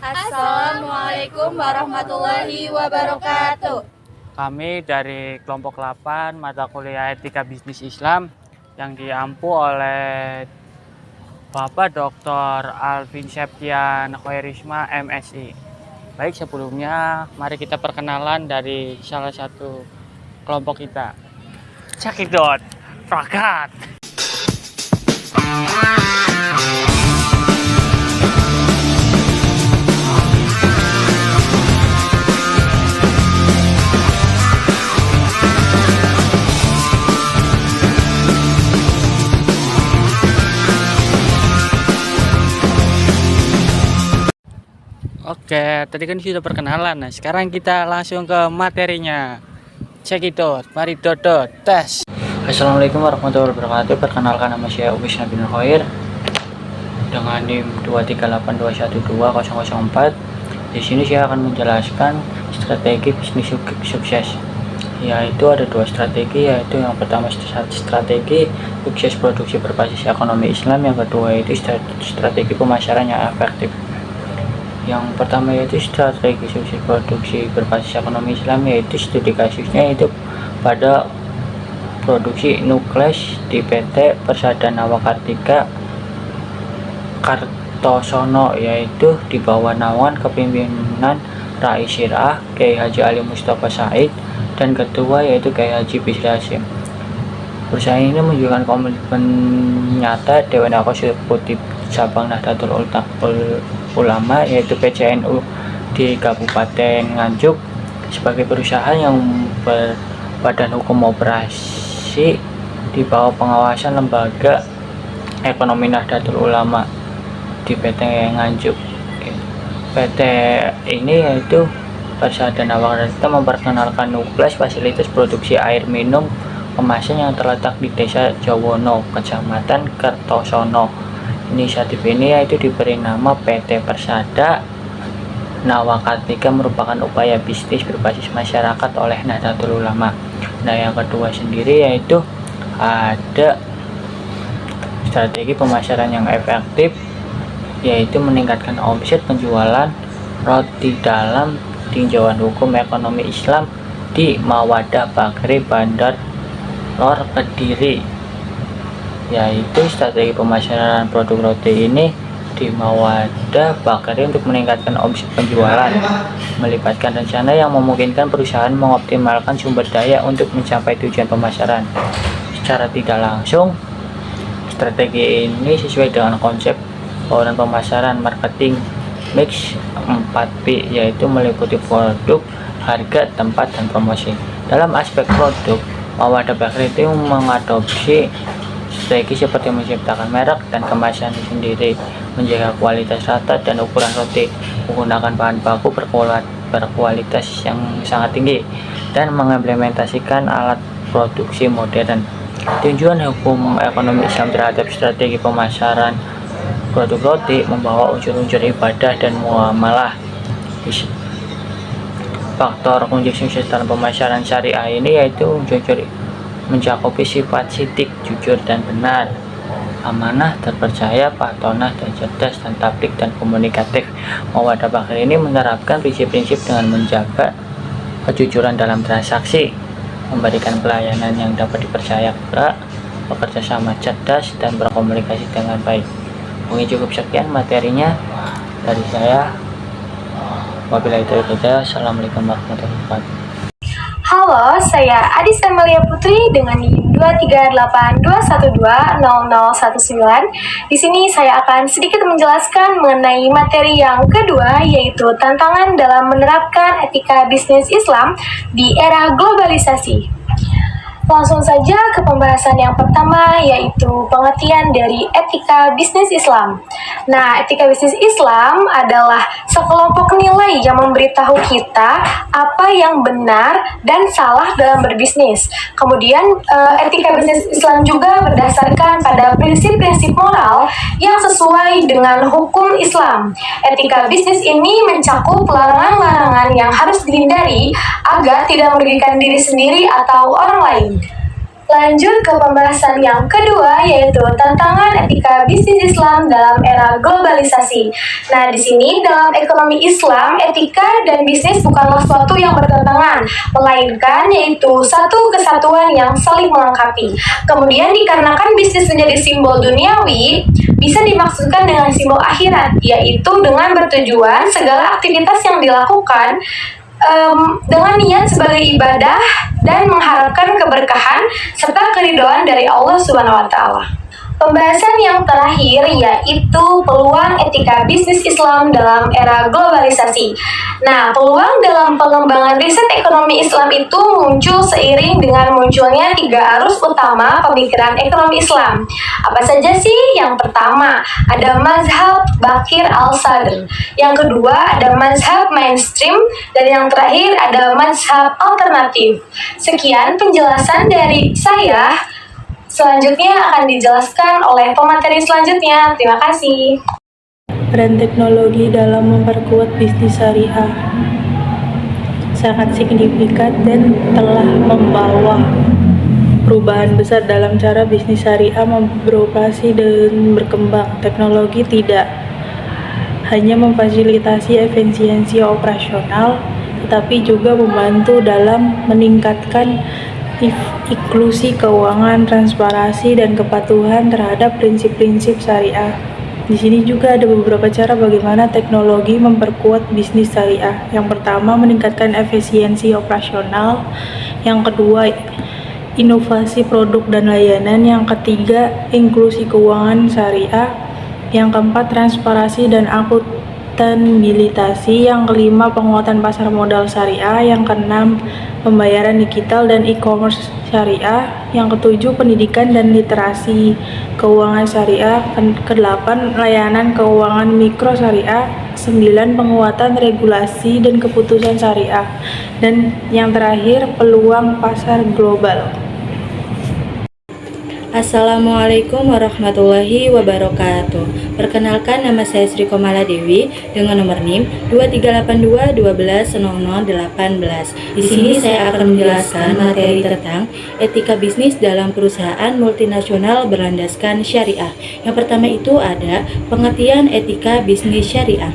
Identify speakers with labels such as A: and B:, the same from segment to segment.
A: Assalamualaikum warahmatullahi wabarakatuh.
B: Kami dari kelompok 8 mata kuliah Etika Bisnis Islam yang diampu oleh Bapak Dr. Alvin Septian Khairisma MSI. Baik, sebelumnya mari kita perkenalan dari salah satu kelompok kita. Cekidot, Prakat. Oke, tadi kan sudah perkenalan. Nah, sekarang kita langsung ke materinya. Cekidot, mari dodot, tes. Assalamualaikum warahmatullahi wabarakatuh. Perkenalkan, nama saya Ubis Nabil Khair dengan NIM 238212004. Di sini saya akan menjelaskan strategi bisnis sukses. Yaitu ada dua strategi, yaitu yang pertama strategi sukses produksi berbasis ekonomi Islam, yang kedua yaitu strategi pemasaran yang efektif. Yang pertama yaitu strategi sukses produksi berbasis ekonomi Islam, yaitu studi kasusnya itu pada produksi nukleus di PT Persada Nawakartika Kartosono, yaitu di bawah naungan kepemimpinan Rais Syirah Kiai Haji Ali Mustafa Said dan ketua yaitu Kiai Haji Bisri Hasim. Perusahaan ini menunjukkan komitmen nyata Dewan Eksekutif Cabang Nahdlatul Ulama yaitu PCNU di Kabupaten Nganjuk sebagai perusahaan yang berbadan hukum operasi di bawah pengawasan Lembaga Ekonomi Nahdlatul Ulama di PT Nganjuk. PT ini yaitu Persada Nawakartika memperkenalkan nukleus fasilitas produksi air minum kemasan yang terletak di Desa Jawono, Kecamatan Kertosono. Inisiatif ini yaitu diberi nama PT Persada Nawakartika, merupakan upaya bisnis berbasis masyarakat oleh Nahdlatul Ulama. Nah, yang kedua sendiri yaitu ada strategi pemasaran yang efektif, yaitu meningkatkan omset penjualan roti dalam tinjauan hukum ekonomi Islam di Mawadah Bakri Bandar Lor Kediri. Yaitu strategi pemasaran produk roti ini di Mawadah Bakri untuk meningkatkan omset penjualan, melibatkan rencana yang memungkinkan perusahaan mengoptimalkan sumber daya untuk mencapai tujuan pemasaran. Secara tidak langsung, strategi ini sesuai dengan konsep bauran pemasaran marketing mix 4P, yaitu meliputi produk, harga, tempat, dan promosi. Dalam aspek produk, Mawadah Bakri itu mengadopsi strategi seperti menciptakan merek dan kemasan sendiri, menjaga kualitas rata dan ukuran roti, menggunakan bahan baku berkualitas yang sangat tinggi, dan mengimplementasikan alat produksi modern. Tujuan hukum ekonomi Islam terhadap strategi pemasaran produk roti membawa unsur-unsur ibadah dan muamalah. Faktor kunci sukses dalam pemasaran syariah ini yaitu mencakupi sifat sidik, jujur dan benar, amanah, terpercaya, patonah dan cerdas, dan tablik dan komunikatif. Mawadah Bakri ini menerapkan prinsip-prinsip dengan menjaga kejujuran dalam transaksi, memberikan pelayanan yang dapat dipercaya pula, bekerja sama cerdas, dan berkomunikasi dengan baik. Mungkin cukup sekian materinya dari saya. Wabillahi taufiq hidayah. Assalamualaikum warahmatullahi wabarakatuh.
C: Halo, saya Adis Emilia Putri dengan NIM 23821200019. Di sini saya akan sedikit menjelaskan mengenai materi yang kedua, yaitu tantangan dalam menerapkan etika bisnis Islam di era globalisasi. Langsung saja ke pembahasan yang pertama, yaitu pengertian dari etika bisnis Islam. Nah, etika bisnis Islam adalah sekelompok nilai yang memberitahu kita apa yang benar dan salah dalam berbisnis. Kemudian, etika bisnis Islam juga berdasarkan pada prinsip-prinsip moral yang sesuai dengan hukum Islam. Etika bisnis ini mencakup larangan-larangan yang harus dihindari agar tidak merugikan diri sendiri atau orang lain. Lanjut ke pembahasan yang kedua, yaitu tantangan etika bisnis Islam dalam era globalisasi. Nah, di sini dalam ekonomi Islam, etika dan bisnis bukanlah suatu yang bertentangan, melainkan yaitu satu kesatuan yang saling melengkapi. Kemudian dikarenakan bisnis menjadi simbol duniawi, bisa dimaksudkan dengan simbol akhirat, yaitu dengan bertujuan segala aktivitas yang dilakukan dengan niat sebagai ibadah dan mengharapkan keberkahan serta keridhaan dari Allah Subhanahu wa taala. Pembahasan yang terakhir yaitu peluang etika bisnis Islam dalam era globalisasi. Nah, peluang dalam pengembangan riset ekonomi Islam itu muncul seiring dengan munculnya 3 arus utama pemikiran ekonomi Islam. Apa saja sih? Yang pertama, ada mazhab Bakir al-Sadr. Yang kedua, ada mazhab mainstream. Dan yang terakhir, ada mazhab alternatif. Sekian penjelasan dari saya. Selanjutnya akan dijelaskan oleh pemateri selanjutnya. Terima kasih.
D: Peran teknologi dalam memperkuat bisnis syariah sangat signifikan dan telah membawa perubahan besar dalam cara bisnis syariah beroperasi dan berkembang. Teknologi tidak hanya memfasilitasi efisiensi operasional, tetapi juga membantu dalam meningkatkan inklusi keuangan, transparansi, dan kepatuhan terhadap prinsip-prinsip syariah. Di sini juga ada beberapa cara bagaimana teknologi memperkuat bisnis syariah. Yang pertama, meningkatkan efisiensi operasional. Yang kedua, inovasi produk dan layanan. Yang ketiga, inklusi keuangan syariah. Yang keempat, transparansi dan akuntabilitasi. Yang kelima, penguatan pasar modal syariah. Yang keenam, pembayaran digital dan e-commerce syariah. Yang ketujuh, pendidikan dan literasi keuangan syariah. Kedelapan, layanan keuangan mikro syariah. 9, penguatan regulasi dan keputusan syariah. Dan yang terakhir, peluang pasar global.
A: Assalamualaikum warahmatullahi wabarakatuh. Perkenalkan, nama saya Sri Komala Dewi dengan nomor NIM 2382120018. Di sini saya akan menjelaskan materi tentang etika bisnis dalam perusahaan multinasional berlandaskan syariah. Yang pertama itu ada pengertian etika bisnis syariah.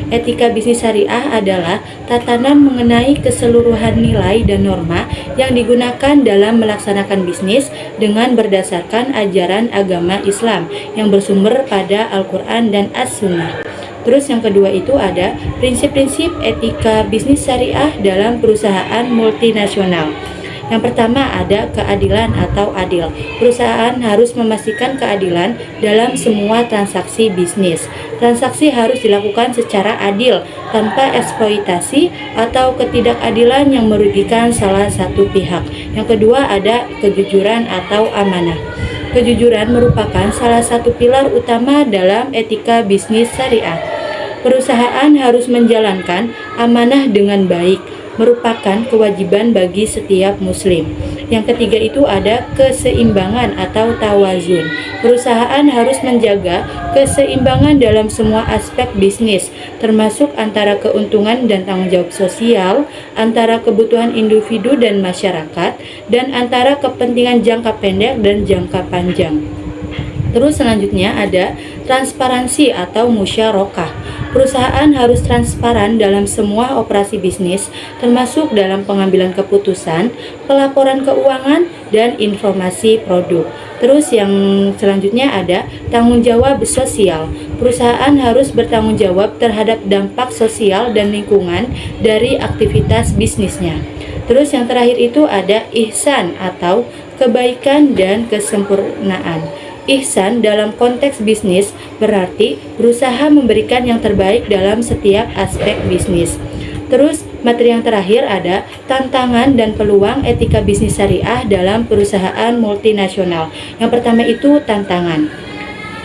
A: Etika bisnis syariah adalah tatanan mengenai keseluruhan nilai dan norma yang digunakan dalam melaksanakan bisnis dengan berdasarkan ajaran agama Islam yang bersumber pada Al-Quran dan As-Sunnah. Terus yang kedua itu ada prinsip-prinsip etika bisnis syariah dalam perusahaan multinasional. Yang pertama ada keadilan atau adil. Perusahaan harus memastikan keadilan dalam semua transaksi bisnis. Transaksi harus dilakukan secara adil, tanpa eksploitasi atau ketidakadilan yang merugikan salah satu pihak. Yang kedua ada kejujuran atau amanah. Kejujuran merupakan salah satu pilar utama dalam etika bisnis syariah. Perusahaan harus menjalankan amanah dengan baik, merupakan kewajiban bagi setiap muslim. Yang ketiga itu ada keseimbangan atau tawazun. Perusahaan harus menjaga keseimbangan dalam semua aspek bisnis, termasuk antara keuntungan dan tanggung jawab sosial, antara kebutuhan individu dan masyarakat, dan antara kepentingan jangka pendek dan jangka panjang. Terus selanjutnya ada transparansi atau musyarakah. Perusahaan harus transparan dalam semua operasi bisnis, termasuk dalam pengambilan keputusan, pelaporan keuangan, dan informasi produk. Terus yang selanjutnya ada tanggung jawab sosial. Perusahaan harus bertanggung jawab terhadap dampak sosial dan lingkungan dari aktivitas bisnisnya. Terus yang terakhir itu ada ihsan atau kebaikan dan kesempurnaan. Ihsan dalam konteks bisnis berarti berusaha memberikan yang terbaik dalam setiap aspek bisnis. Terus materi yang terakhir ada tantangan dan peluang etika bisnis syariah dalam perusahaan multinasional. Yang pertama itu tantangan.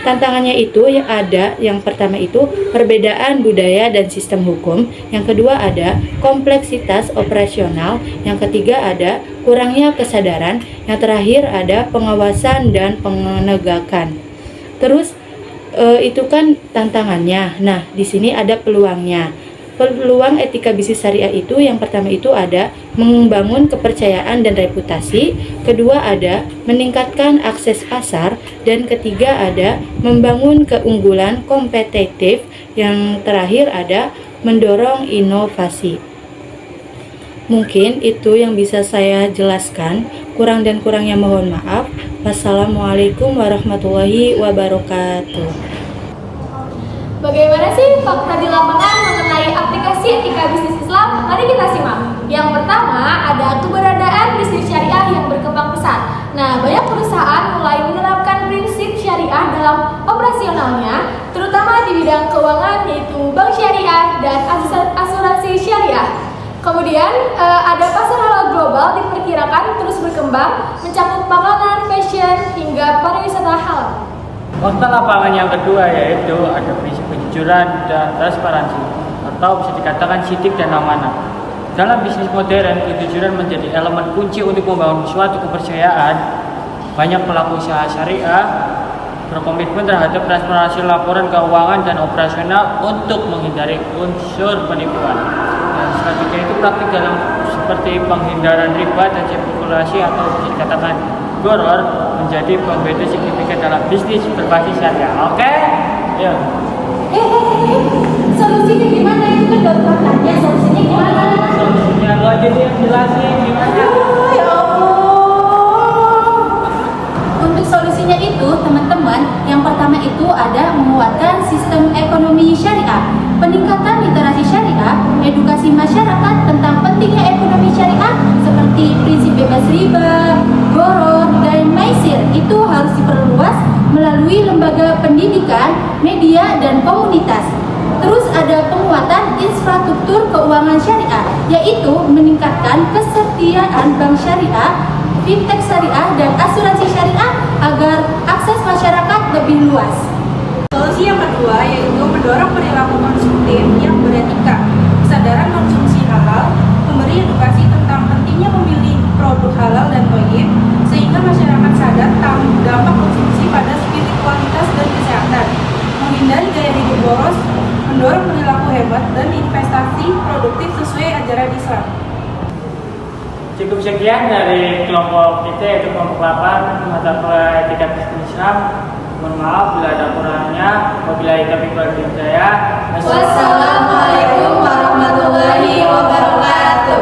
A: Tantangannya itu yang pertama itu perbedaan budaya dan sistem hukum. Yang kedua ada kompleksitas operasional. Yang ketiga ada kurangnya kesadaran. Yang terakhir ada pengawasan dan penegakan. Terus itu kan tantangannya. Nah, di sini ada peluangnya. Peluang etika bisnis syariah itu yang pertama itu ada membangun kepercayaan dan reputasi, kedua ada meningkatkan akses pasar, dan ketiga ada membangun keunggulan kompetitif, yang terakhir ada mendorong inovasi. Mungkin itu yang bisa saya jelaskan, kurang dan kurangnya mohon maaf. Wassalamualaikum warahmatullahi wabarakatuh.
C: Bagaimana sih fakta di lapangan mengenai aplikasi etika bisnis Islam? Mari kita simak. Yang pertama, ada keberadaan bisnis syariah yang berkembang pesat. Nah, banyak perusahaan mulai menerapkan prinsip syariah dalam operasionalnya, terutama di bidang keuangan yaitu bank syariah dan asuransi syariah. Kemudian, ada pasar halal global diperkirakan terus berkembang, mencakup makanan, fashion, hingga pariwisata halal.
B: Fakta lapangan yang kedua yaitu ada prinsip kejujuran dan transparansi, atau bisa dikatakan sidik dan amanah. Dalam bisnis modern, kejujuran menjadi elemen kunci untuk membangun suatu kepercayaan. Banyak pelaku usaha syariah berkomitmen terhadap transparansi laporan keuangan dan operasional untuk menghindari unsur penipuan. Dan selanjutnya itu praktik dalam seperti penghindaran riba dan spekulasi atau bisa dikatakan goror menjadi pembeda signifikan dalam bisnis berbasis syariah. Oke? Ya.
C: Solusinya gimana? Itu kan baru faktanya. Solusinya gimana?
B: Solusinya lo aja deh yang jelasin gimana.
C: Ya Allah.
A: Untuk solusinya itu, teman-teman, yang pertama itu ada menguatkan sistem ekonomi syariah, peningkatan literasi syariah, edukasi masyarakat tentang pentingnya ekonomi syariah seperti prinsip bebas riba, goror, dan maisir itu harus diperluas melalui lembaga pendidikan, media, dan komunitas. Terus ada penguatan infrastruktur keuangan syariah, yaitu meningkatkan kesetiaan bank syariah, fintech syariah, dan asuransi syariah agar akses masyarakat lebih luas.
D: Solusi yang kedua yaitu mendorong perilaku konsumtif yang beretika, kesadaran konsumsi halal, memberi edukasi tentang pentingnya memilih produk halal dan thayyib, sehingga masyarakat sadar tentang dampak konsumsi pada spiritualitas dan kesehatan, menghindari gaya hidup boros, mendorong perilaku hemat, dan investasi produktif sesuai ajaran Islam.
B: Cukup sekian dari kelompok kita, yaitu kelompok 8 mata kuliah etika bisnis Islam. Mohon maaf bila ada kurangnya. Wabillahi taufiq wal hidayah.
C: Wassalamualaikum warahmatullahi wabarakatuh.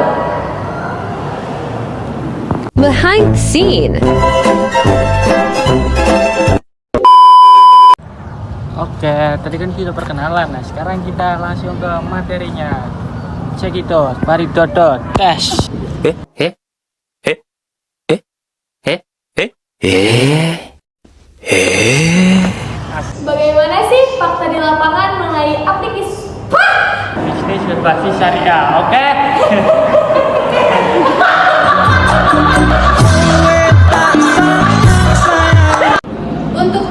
E: Behind the scene.
B: Oke, tadi kan kita perkenalan. Nah, sekarang kita langsung ke materinya. Cek itu, mari Dodo tes.
C: Bagaimana sih fakta di lapangan mengenai aplikasi
B: Bisnis berbasis syariah, oke?
C: untuk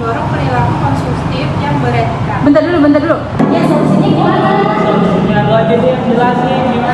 D: Mendorong perilaku konsumtif yang beretika.
A: Bentar dulu.
C: ya solusinya gimana?
B: Solusinya lo aja deh yang jelasin gimana.